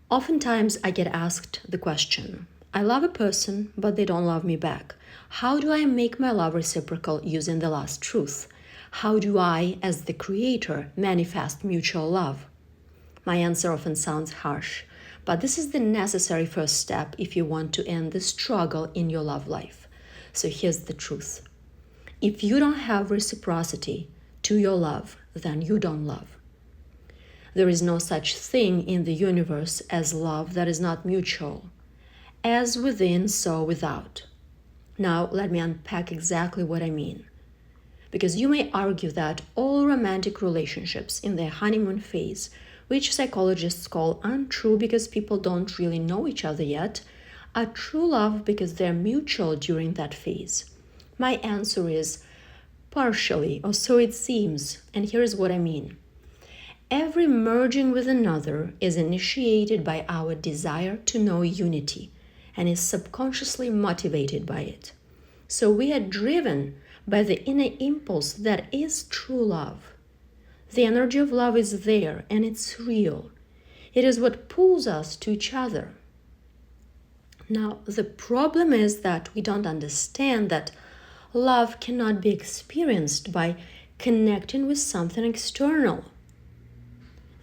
Oftentimes I get asked the question, I love a person, but they don't love me back. How do I make my love reciprocal using the last truth? How do I, as the creator, manifest mutual love? My answer often sounds harsh, but this is the necessary first step if you want to end the struggle in your love life. So here's the truth. If you don't have reciprocity to your love, then you don't love. There is no such thing in the universe as love that is not mutual. As within, so without. Now, let me unpack exactly what I mean. Because you may argue that all romantic relationships in their honeymoon phase, which psychologists call untrue because people don't really know each other yet, are true love because they're mutual during that phase. My answer is partially, or so it seems, and here's what I mean. Every merging with another is initiated by our desire to know unity and is subconsciously motivated by it. So we are driven by the inner impulse that is true love. The energy of love is there and it's real. It is what pulls us to each other. Now, the problem is that we don't understand that love cannot be experienced by connecting with something external.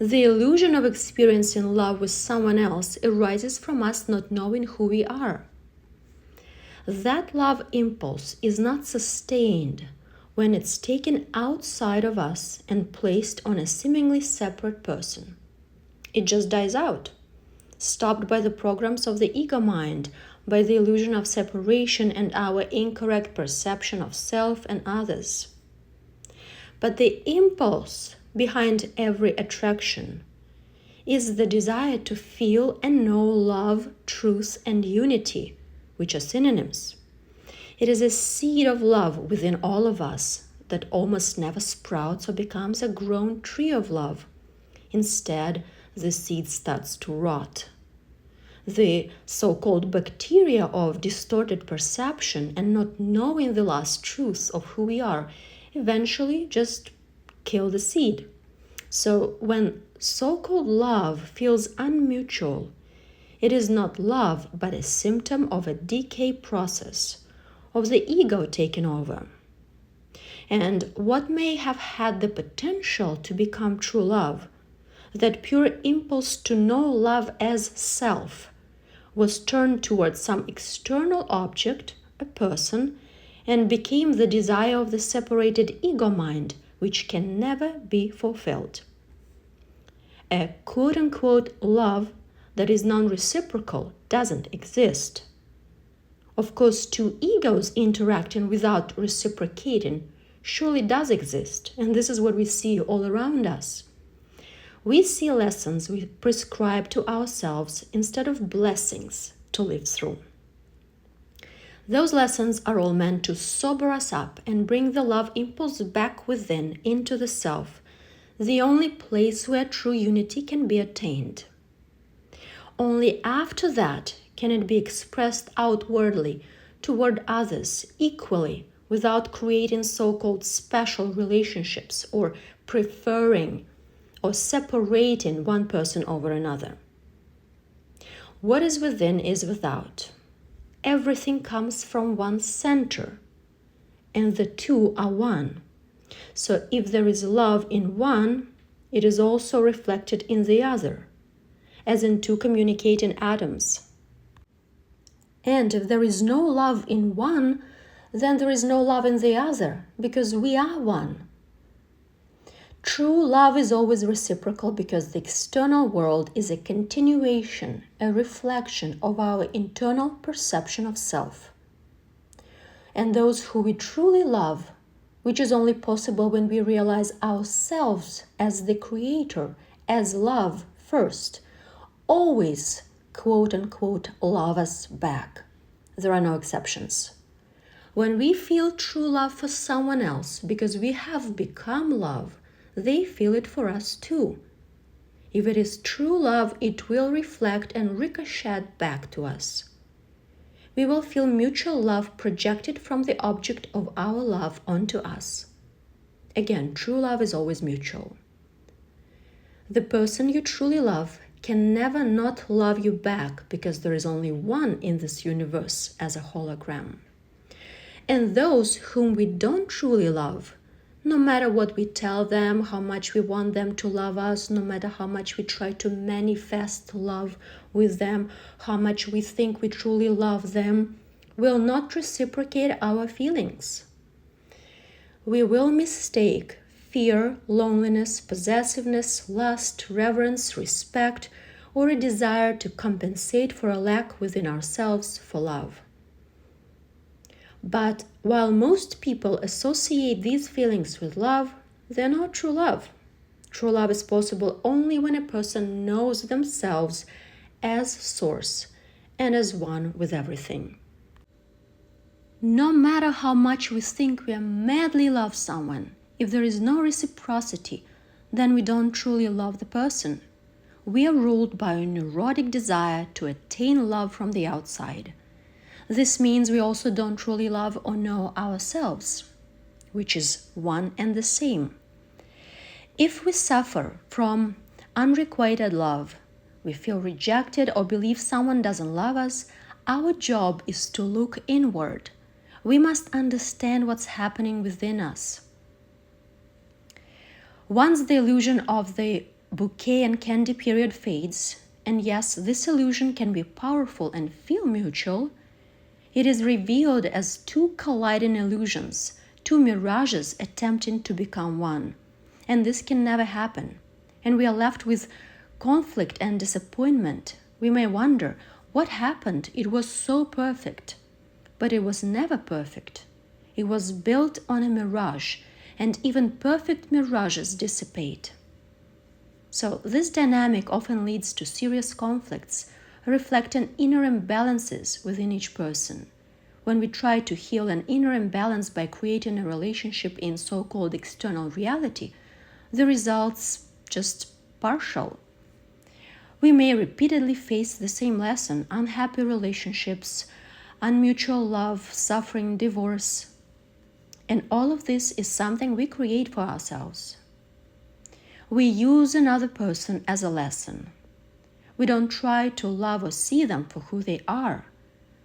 The illusion of experiencing love with someone else arises from us not knowing who we are. That love impulse is not sustained when it's taken outside of us and placed on a seemingly separate person. It just dies out, stopped by the programs of the ego mind, by the illusion of separation and our incorrect perception of self and others. But the impulse behind every attraction is the desire to feel and know love, truth, and unity, which are synonyms. It is a seed of love within all of us that almost never sprouts or becomes a grown tree of love. Instead, the seed starts to rot. The so-called bacteria of distorted perception and not knowing the last truth of who we are eventually just kill the seed. So when so-called love feels unmutual, it is not love but a symptom of a decay process, of the ego taking over. And what may have had the potential to become true love, that pure impulse to know love as self, was turned towards some external object, a person, and became the desire of the separated ego mind, which can never be fulfilled. A quote-unquote love that is non-reciprocal doesn't exist. Of course, two egos interacting without reciprocating surely does exist, and this is what we see all around us. We see lessons we prescribe to ourselves instead of blessings to live through. Those lessons are all meant to sober us up and bring the love impulse back within into the self, the only place where true unity can be attained. Only after that can it be expressed outwardly toward others equally without creating so-called special relationships or preferring or separating one person over another. What is within is without. Everything comes from one center, and the two are one. So if there is love in one, it is also reflected in the other, as in two communicating atoms. And if there is no love in one, then there is no love in the other, because we are one. True love is always reciprocal because the external world is a continuation, a reflection of our internal perception of self. And those who we truly love, which is only possible when we realize ourselves as the creator, as love first, always, quote-unquote, love us back. There are no exceptions. When we feel true love for someone else because we have become love, they feel it for us too. If it is true love, it will reflect and ricochet back to us. We will feel mutual love projected from the object of our love onto us. Again, true love is always mutual. The person you truly love can never not love you back because there is only one in this universe as a hologram. And those whom we don't truly love, no matter what we tell them, how much we want them to love us, no matter how much we try to manifest love with them, how much we think we truly love them, will not reciprocate our feelings. We will mistake fear, loneliness, possessiveness, lust, reverence, respect, or a desire to compensate for a lack within ourselves for love. But while most people associate these feelings with love, they're not true love. True love is possible only when a person knows themselves as source and as one with everything. No matter how much we think we madly love someone, if there is no reciprocity, then we don't truly love the person. We are ruled by a neurotic desire to attain love from the outside. This means we also don't truly love or know ourselves, which is one and the same. If we suffer from unrequited love, we feel rejected or believe someone doesn't love us, our job is to look inward. We must understand what's happening within us. Once the illusion of the bouquet and candy period fades, and yes, this illusion can be powerful and feel mutual, it is revealed as two colliding illusions, two mirages attempting to become one. And this can never happen. And we are left with conflict and disappointment. We may wonder, what happened? It was so perfect. But it was never perfect. It was built on a mirage, and even perfect mirages dissipate. So this dynamic often leads to serious conflicts, reflecting inner imbalances within each person. When we try to heal an inner imbalance by creating a relationship in so-called external reality, the results just partial. We may repeatedly face the same lesson: unhappy relationships, unmutual love, suffering, divorce. And all of this is something we create for ourselves. We use another person as a lesson. We don't try to love or see them for who they are.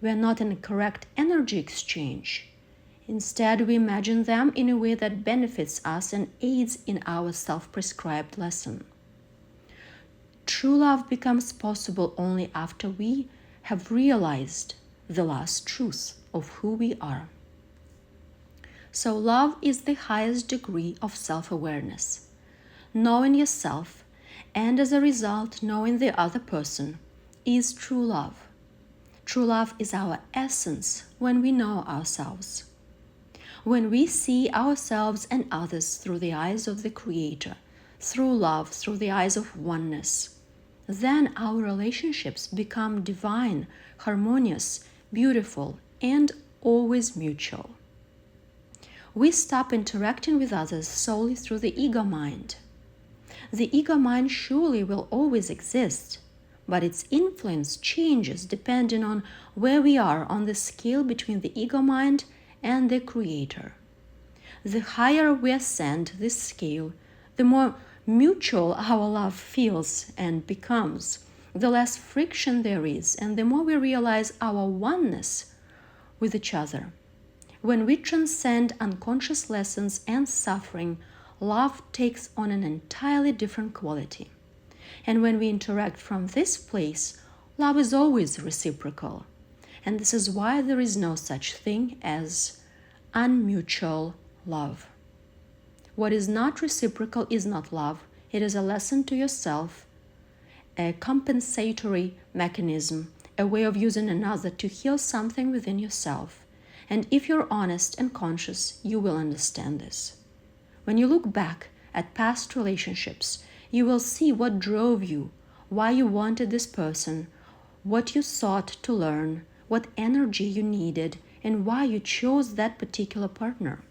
We are not in a correct energy exchange. Instead, we imagine them in a way that benefits us and aids in our self-prescribed lesson. True love becomes possible only after we have realized the last truth of who we are. So love is the highest degree of self-awareness. Knowing yourself, and as a result knowing the other person, is true love. True love is our essence when we know ourselves. When we see ourselves and others through the eyes of the Creator, through love, through the eyes of oneness, then our relationships become divine, harmonious, beautiful, and always mutual. We stop interacting with others solely through the ego mind. The ego mind surely will always exist, but its influence changes depending on where we are on the scale between the ego mind and the Creator. The higher we ascend this scale, the more mutual our love feels and becomes, the less friction there is, and the more we realize our oneness with each other. When we transcend unconscious lessons and suffering, love takes on an entirely different quality. And when we interact from this place, love is always reciprocal. And this is why there is no such thing as unmutual love. What is not reciprocal is not love. It is a lesson to yourself, a compensatory mechanism, a way of using another to heal something within yourself. And if you're honest and conscious, you will understand this. When you look back at past relationships, you will see what drove you, why you wanted this person, what you sought to learn, what energy you needed, and why you chose that particular partner.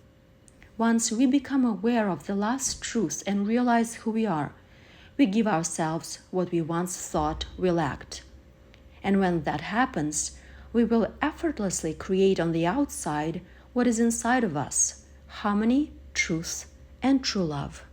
Once we become aware of the last truth and realize who we are, we give ourselves what we once thought we lacked. And when that happens, we will effortlessly create on the outside what is inside of us: harmony, truth, and true love.